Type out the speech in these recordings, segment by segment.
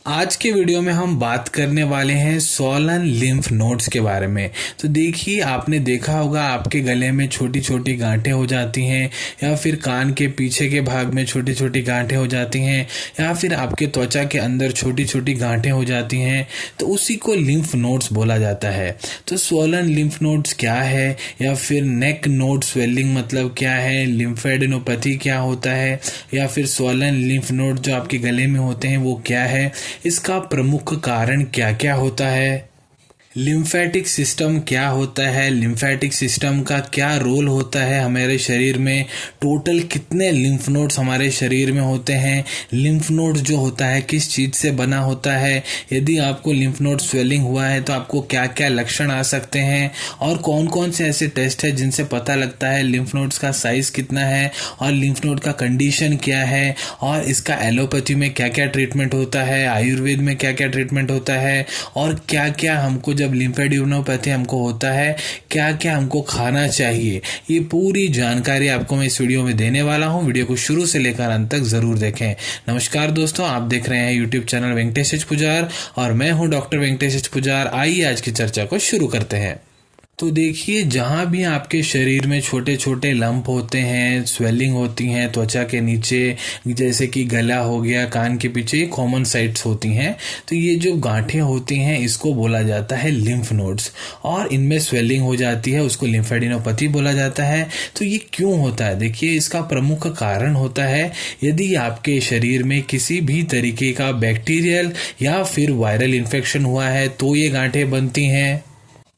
आज के वीडियो में हम बात करने वाले हैं स्वॉलन लिम्फ नोड्स के बारे में। तो देखिए, आपने देखा होगा आपके गले में छोटी छोटी गांठें हो जाती हैं, या फिर कान के पीछे के भाग में छोटी छोटी गांठें हो जाती हैं, या फिर आपके त्वचा के अंदर छोटी छोटी गांठें हो जाती हैं। तो उसी को लिम्फ नोड्स बोला जाता है। तो स्वॉलन लिम्फ नोड्स क्या है, या फिर नेक नोड स्वेलिंग मतलब क्या है, लिम्फेडेनोपैथी क्या होता है, या फिर स्वॉलन लिम्फ नोड जो आपके गले में होते हैं वो क्या है, इसका प्रमुख कारण क्या क्या होता है, लिम्फेटिक सिस्टम क्या होता है, लिम्फेटिक सिस्टम का क्या रोल होता है हमारे शरीर में, टोटल कितने लिम्फ नोड्स हमारे शरीर में होते हैं, लिम्फ नोड जो होता है किस चीज़ से बना होता है, यदि आपको लिम्फ नोड स्वेलिंग हुआ है तो आपको क्या क्या लक्षण आ सकते हैं, और कौन कौन से ऐसे टेस्ट है जिनसे पता लगता है लिम्फ नोड्स का साइज कितना है, और लिम्फ नोड का कंडीशन क्या है, और इसका एलोपैथी में क्या क्या ट्रीटमेंट होता है, आयुर्वेद में क्या क्या ट्रीटमेंट होता है, और क्या क्या हमको जब लिम्फेडेनोपैथी हमको होता है क्या क्या हमको खाना चाहिए। ये पूरी जानकारी आपको मैं इस वीडियो में देने वाला हूं। वीडियो को शुरू से लेकर अंत तक जरूर देखें। नमस्कार दोस्तों, आप देख रहे हैं यूट्यूब चैनल वेंकटेश एच पुजार और मैं हूं डॉक्टर वेंकटेश एच पुजार। आइए आज की चर्चा को शुरू करते हैं। तो देखिए, जहाँ भी आपके शरीर में छोटे छोटे लंप होते हैं, स्वेलिंग होती हैं त्वचा के नीचे, जैसे कि गला हो गया, कान के पीछे, ये कॉमन साइट्स होती हैं। तो ये जो गांठें होती हैं इसको बोला जाता है लिम्फ नोड्स, और इनमें स्वेलिंग हो जाती है, उसको लिम्फेडेनोपैथी बोला जाता है। तो ये क्यों होता है? देखिए, इसका प्रमुख कारण होता है यदि आपके शरीर में किसी भी तरीके का बैक्टीरियल या फिर वायरल इन्फेक्शन हुआ है तो ये गांठें बनती हैं।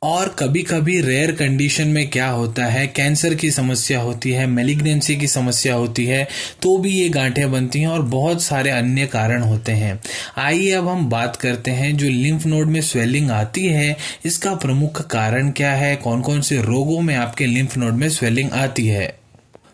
और कभी कभी रेयर कंडीशन में क्या होता है, कैंसर की समस्या होती है, मैलिग्नेंसी की समस्या होती है, तो भी ये गांठें बनती हैं, और बहुत सारे अन्य कारण होते हैं। आइए अब हम बात करते हैं जो लिम्फ नोड में स्वेलिंग आती है इसका प्रमुख कारण क्या है, कौन कौन से रोगों में आपके लिम्फ नोड में स्वेलिंग आती है।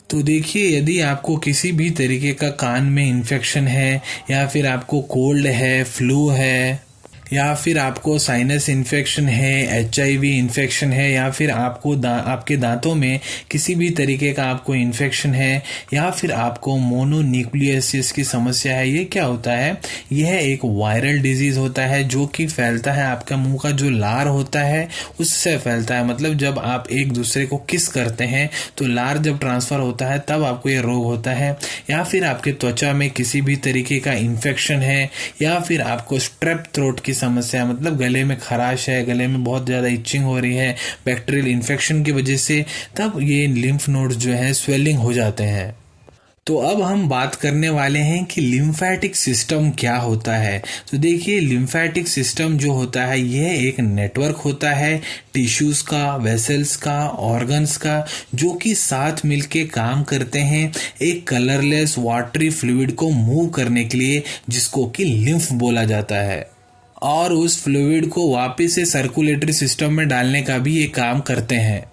तो देखिए, यदि आपको किसी भी तरीके का कान में इन्फेक्शन है, या फिर आपको कोल्ड है, फ्लू है, या फिर आपको साइनस इन्फेक्शन है, HIV इन्फेक्शन है, या फिर आपको आपके दांतों में किसी भी तरीके का आपको इन्फेक्शन है, या फिर आपको मोनोन्यूक्लियोसिस की समस्या है, ये क्या होता है? यह एक वायरल डिजीज होता है जो कि फैलता है आपका मुंह का जो लार होता है उससे फैलता है। मतलब जब आप एक दूसरे को किस करते हैं तो लार जब ट्रांसफर होता है तब आपको ये रोग होता है। या फिर आपके त्वचा में किसी भी तरीके का इन्फेक्शन है, या फिर आपको स्ट्रेप थ्रोट की समस्या, मतलब गले में खराश है, गले में बहुत ज़्यादा इचिंग हो रही है बैक्टीरियल इन्फेक्शन की वजह से, तब ये लिम्फ नोड्स जो है स्वेलिंग हो जाते हैं। तो अब हम बात करने वाले हैं कि लिम्फेटिक सिस्टम क्या होता है। तो देखिए, लिम्फेटिक सिस्टम जो होता है यह एक नेटवर्क होता है टिश्यूज का, वेसल्स का, ऑर्गन्स का, जो कि साथ मिलके काम करते हैं एक कलरलेस वाटरी फ्लूइड को मूव करने के लिए, जिसको कि लिम्फ बोला जाता है, और उस फ्लूइड को वापस से सर्कुलेटरी सिस्टम में डालने का भी ये काम करते हैं।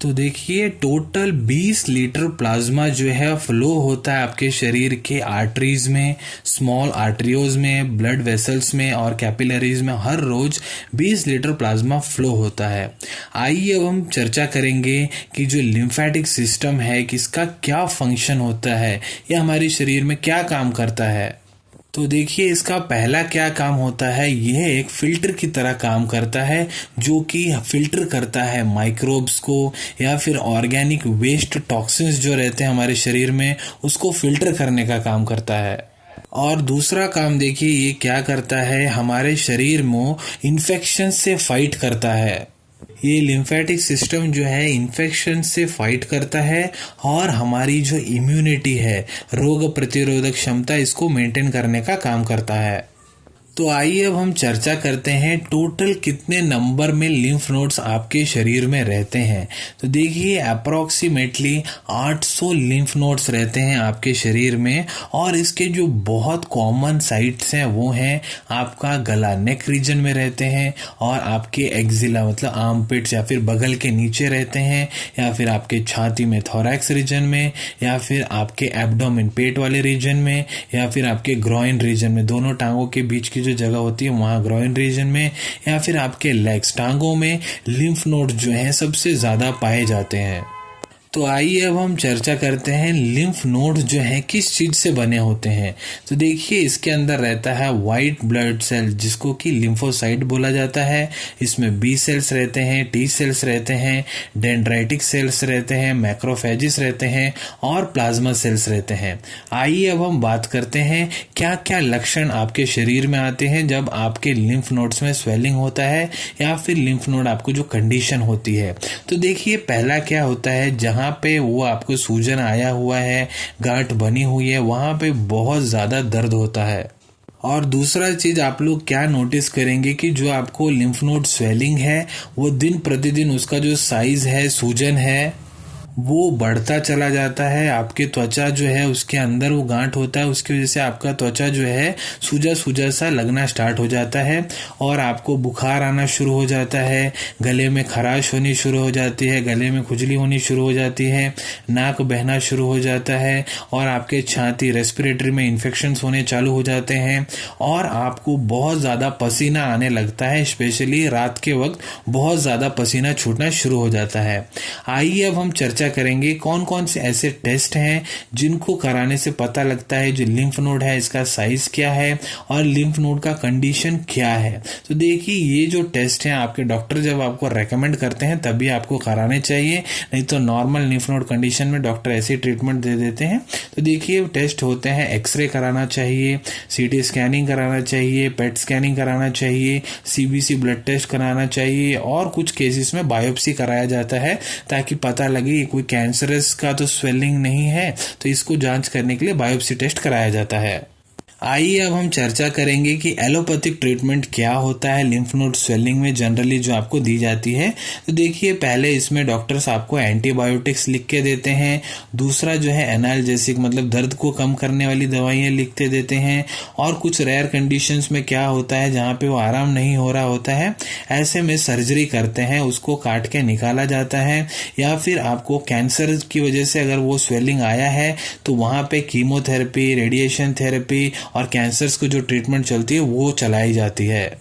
तो देखिए, टोटल 20 लीटर प्लाज्मा जो है फ्लो होता है आपके शरीर के आर्टरीज में, स्मॉल आर्टरियोज में, ब्लड वेसल्स में और कैपिलरीज में हर रोज 20 लीटर प्लाज्मा फ्लो होता है। आइए अब हम चर्चा करेंगे कि जो लिम्फेटिक सिस्टम है किसका क्या फंक्शन होता है, यह हमारे शरीर में क्या काम करता है। तो देखिए, इसका पहला क्या काम होता है, यह एक फिल्टर की तरह काम करता है, जो कि फिल्टर करता है माइक्रोब्स को, या फिर ऑर्गेनिक वेस्ट टॉक्सिन्स जो रहते हैं हमारे शरीर में उसको फिल्टर करने का काम करता है। और दूसरा काम देखिए ये क्या करता है, हमारे शरीर में इन्फेक्शन से फाइट करता है। ये लिम्फेटिक सिस्टम जो है इन्फेक्शन से फाइट करता है, और हमारी जो इम्यूनिटी है, रोग प्रतिरोधक क्षमता, इसको मेंटेन करने का काम करता है। तो आइए अब हम चर्चा करते हैं टोटल कितने नंबर में लिम्फ नोड्स आपके शरीर में रहते हैं। तो देखिए, अप्रोक्सीमेटली 800 लिम्फ नोड्स रहते हैं आपके शरीर में, और इसके जो बहुत कॉमन साइट्स हैं वो हैं आपका गला, नेक रीजन में रहते हैं, और आपके एक्जिला मतलब आर्मपिट्स या फिर बगल के नीचे रहते हैं, या फिर आपके छाती में थोरैक्स रीजन में, या फिर आपके एब्डोमेन पेट वाले रीजन में, या फिर आपके ग्रॉइन रीजन में, दोनों टांगों के बीच की जो जगह होती है वहां ग्रॉइन रीजन में, या फिर आपके लेग्स टांगों में लिम्फ नोड जो हैं सबसे ज्यादा पाए जाते हैं। तो आइए अब हम चर्चा करते हैं लिम्फ नोड जो है किस चीज से बने होते हैं। तो देखिए इसके अंदर रहता है वाइट ब्लड सेल जिसको कि लिम्फोसाइट बोला जाता है। इसमें बी सेल्स रहते हैं, टी सेल्स रहते हैं, डेंड्राइटिक सेल्स रहते हैं, मैक्रोफेजिस रहते हैं और प्लाज्मा सेल्स रहते हैं। आइए अब हम बात करते हैं क्या क्या लक्षण आपके शरीर में आते हैं जब आपके लिम्फ नोड्स में स्वेलिंग होता है या फिर लिम्फ नोड आपको जो कंडीशन होती है। तो देखिए पहला क्या होता है, जहां पे वो आपको सूजन आया हुआ है, गांठ बनी हुई है, वहां पे बहुत ज्यादा दर्द होता है। और दूसरा चीज आप लोग क्या नोटिस करेंगे कि जो आपको लिम्फ नोड स्वेलिंग है वो दिन प्रतिदिन उसका जो साइज है, सूजन है, वो बढ़ता चला जाता है। आपके त्वचा जो है उसके अंदर वो गांठ होता है, उसकी वजह से आपका त्वचा जो है सूजा सूजा सा लगना स्टार्ट हो जाता है और आपको बुखार आना शुरू हो जाता है, गले में खराश होनी शुरू हो जाती है, गले में खुजली होनी शुरू हो जाती है, नाक बहना शुरू हो जाता है और आपके छाती रेस्पिरेटरी में इन्फेक्शंस होने चालू हो जाते हैं और आपको बहुत ज़्यादा पसीना आने लगता है। स्पेशली रात के वक्त बहुत ज़्यादा पसीना छूटना शुरू हो जाता है। आइए अब हम चर्चा करेंगे कौन कौन से ऐसे टेस्ट हैं जिनको कराने से पता लगता है जो लिम्फ नोड है इसका साइज क्या है और लिम्फ नोड का कंडीशन क्या है। तो देखिए ये जो टेस्ट हैं आपके डॉक्टर जब आपको रेकमेंड करते हैं तभी आपको कराने चाहिए, नहीं तो नॉर्मल लिम्फ नोड कंडीशन में डॉक्टर ऐसी ट्रीटमेंट दे देते हैं। तो देखिए टेस्ट होते हैं, एक्सरे कराना चाहिए, सीटी स्कैनिंग कराना चाहिए, पेट स्कैनिंग कराना चाहिए, सीबीसी ब्लड टेस्ट कराना चाहिए और कुछ केसेस में बायोप्सी कराया जाता है ताकि पता लगे कोई कैंसरस का तो स्वेलिंग नहीं है, तो इसको जांच करने के लिए बायोप्सी टेस्ट कराया जाता है। आइए अब हम चर्चा करेंगे कि एलोपैथिक ट्रीटमेंट क्या होता है लिम्फ नोड स्वेलिंग में जनरली जो आपको दी जाती है। तो देखिए पहले इसमें डॉक्टर्स आपको एंटीबायोटिक्स लिख के देते हैं, दूसरा जो है एनाल्जेसिक मतलब दर्द को कम करने वाली दवाइयाँ लिखते देते हैं और कुछ रेयर कंडीशंस में क्या होता है जहाँ पे वो आराम नहीं हो रहा होता है ऐसे में सर्जरी करते हैं, उसको काट के निकाला जाता है या फिर आपको कैंसर की वजह से अगर वो स्वेलिंग आया है तो वहाँ पे कीमोथेरेपी, रेडिएशन थेरेपी और कैंसर्स को जो ट्रीटमेंट चलती है वो चलाई जाती है।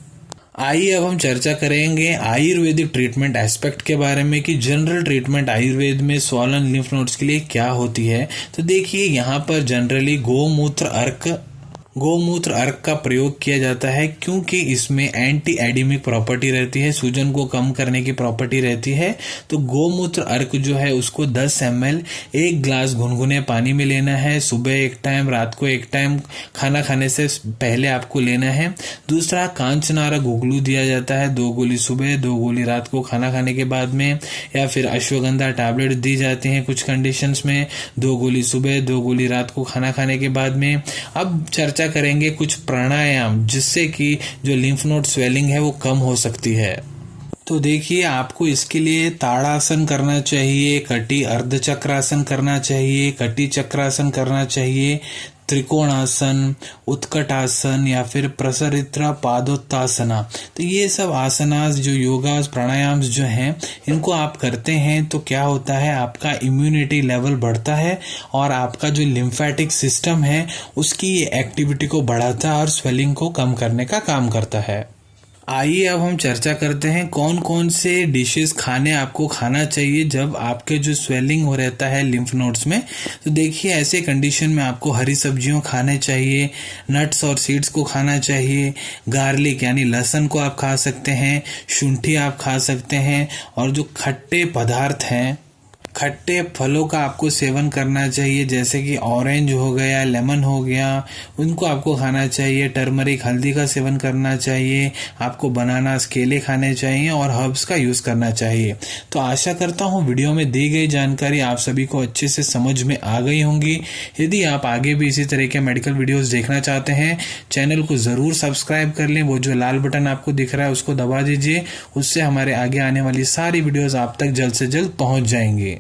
आइए अब हम चर्चा करेंगे आयुर्वेदिक ट्रीटमेंट एस्पेक्ट के बारे में कि जनरल ट्रीटमेंट आयुर्वेद में स्वॉलन लिम्फ नोड्स के लिए क्या होती है। तो देखिए यहाँ पर जनरली गोमूत्र अर्क का प्रयोग किया जाता है क्योंकि इसमें एंटी एडिमिक प्रॉपर्टी रहती है, सूजन को कम करने की प्रॉपर्टी रहती है। तो गोमूत्र अर्क जो है उसको 10 ml 1 ग्लास गुनगुने पानी में लेना है, सुबह एक टाइम, रात को एक टाइम, खाना खाने से पहले आपको लेना है। दूसरा कांचनारा गुगलू दिया जाता है, 2 गोली सुबह 2 गोली रात को खाना खाने के बाद में, या फिर अश्वगंधा टैबलेट दी जाती हैं कुछ कंडीशंस में, 2 गोली सुबह 2 गोली रात को खाना खाने के बाद में। अब चर्चा करेंगे कुछ प्राणायाम जिससे कि जो लिम्फ नोड स्वेलिंग है वो कम हो सकती है। तो देखिए आपको इसके लिए ताड़ासन करना चाहिए, कटी अर्धचक्रासन करना चाहिए, कटी चक्रासन करना चाहिए, त्रिकोणासन, उत्कटासन या फिर प्रसरित्रा पादोत्तासना। तो ये सब आसनास जो योगास प्राणायाम्स जो हैं इनको आप करते हैं तो क्या होता है आपका इम्यूनिटी लेवल बढ़ता है और आपका जो लिम्फेटिक सिस्टम है उसकी एक्टिविटी को बढ़ाता है और स्वेलिंग को कम करने का काम करता है। आइए अब हम चर्चा करते हैं कौन कौन से डिशेस खाने आपको खाना चाहिए जब आपके जो स्वेलिंग हो रहता है लिम्फ नोड्स में। तो देखिए ऐसे कंडीशन में आपको हरी सब्जियों खाने चाहिए, नट्स और सीड्स को खाना चाहिए, गार्लिक यानी लहसुन को आप खा सकते हैं, शुंठी आप खा सकते हैं और जो खट्टे पदार्थ हैं, खट्टे फलों का आपको सेवन करना चाहिए जैसे कि ऑरेंज हो गया, लेमन हो गया, उनको आपको खाना चाहिए। टर्मरिक हल्दी का सेवन करना चाहिए, आपको बनानास केले खाने चाहिए और हर्ब्स का यूज़ करना चाहिए। तो आशा करता हूँ वीडियो में दी गई जानकारी आप सभी को अच्छे से समझ में आ गई होंगी। यदि आप आगे भी इसी तरह के मेडिकल वीडियोज़ देखना चाहते हैं चैनल को ज़रूर सब्सक्राइब कर लें, वो जो लाल बटन आपको दिख रहा है उसको दबा दीजिए, उससे हमारे आगे आने वाली सारी वीडियोज़ आप तक जल्द से जल्द पहुँच जाएंगी।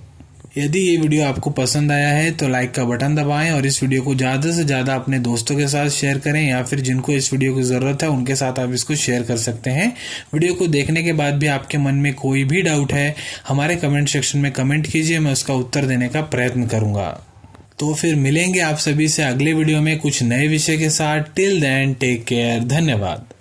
यदि ये वीडियो आपको पसंद आया है तो लाइक का बटन दबाएं और इस वीडियो को ज़्यादा से ज़्यादा अपने दोस्तों के साथ शेयर करें या फिर जिनको इस वीडियो की ज़रूरत है उनके साथ आप इसको शेयर कर सकते हैं। वीडियो को देखने के बाद भी आपके मन में कोई भी डाउट है हमारे कमेंट सेक्शन में कमेंट कीजिए, मैं उसका उत्तर देने का प्रयत्न करूँगा। तो फिर मिलेंगे आप सभी से अगले वीडियो में कुछ नए विषय के साथ। टिल देन टेक केयर, धन्यवाद।